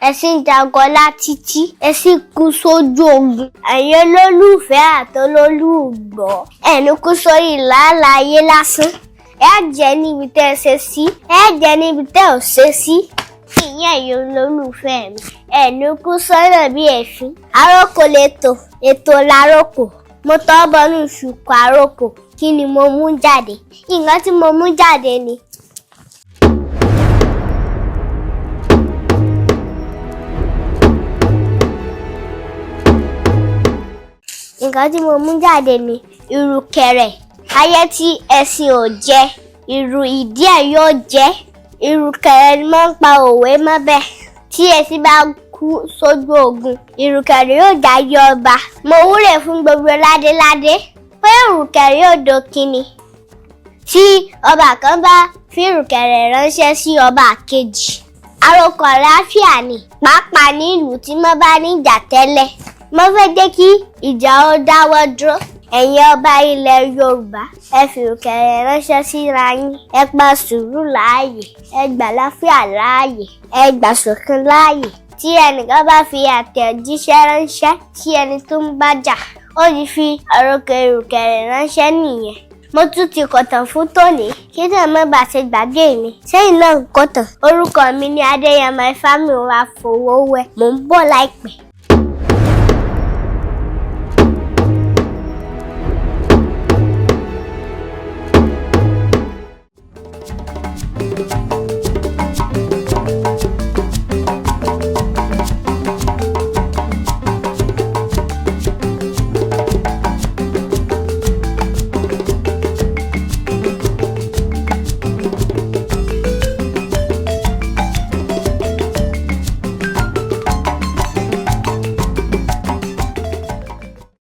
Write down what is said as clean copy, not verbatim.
ẹ̀sìn jagunlá títí ẹ̀sìn kú sójú ogun. Ẹ̀yin olólùfẹ́ àtolólùgbọ́ ẹ̀ní kú sórí làálàá ayé lásán. Ẹ jẹ́ níbi tẹ́ ẹ ṣe sí, ẹ jẹ́ níbi tẹ́ ò ṣe sí. Ìyẹn ẹ̀yin olólùfẹ́ mi ẹ̀ní kú sọ́nà bí ẹ̀fín. Àròkò lètò, ètò làròkò. Mo tọ́ bọnú ṣùkú àròkò. Kí ni mo mú jáde? Nǹkan tí mo mú jáde ni. Nǹkan tí mo mú jáde ni ìrùkẹ̀rẹ̀. Ayé tí ẹṣin ò jẹ, ìrù ìdí ẹ̀ yóò jẹ́. Ìrùkẹ̀rẹ̀ ni wọ́n ń pa òwe mọ́bẹ̀. Tí ẹṣin bá kú sójú ogun, ìrùkẹ̀rẹ̀ yóò jáyé ọba. Mo wúre fún gbogbo ládéládé pé ìrùkẹ̀rẹ̀ yóò dókínni. Tí ọba kan bá fi ìrùkẹ̀rẹ̀ ránṣẹ́ sí ọba kejì, àròkọ àlàáfíà ni, pàápàá ní ìlú tí wọ́n bá ní ìjà tẹ́lẹ̀. Mo fẹ́ jẹ́ kí ìjà ó dáwọ́ dúró. Ẹ̀yin ọba ilẹ̀ Yorùbá, ẹ fi ìrùkẹ̀rẹ̀ ránṣẹ́ síra yín. Ẹ gba sùúrù láàyè, ẹ gbà àlàáfíà láàyè, ẹ gbà ṣọ̀kan láàyè. Tí ẹnìkan bá fi àtẹ̀jíṣẹ́ ránṣẹ́ sí ẹni tó ń bá jà, ó ti fi àròkọ ìrùkẹ̀rẹ̀ ránṣẹ́ nìyẹn. Mo tún ti kọ̀tàn fún tòní kí tẹ̀ mọ́ bá ṣe gbàgbé mi. Sẹ́yìn náà ń kọ̀tàn. Orúkọ mi ni Adéyẹmọ Ifámìwá Fowówẹ́. Mò ń bọ̀ láìpẹ́.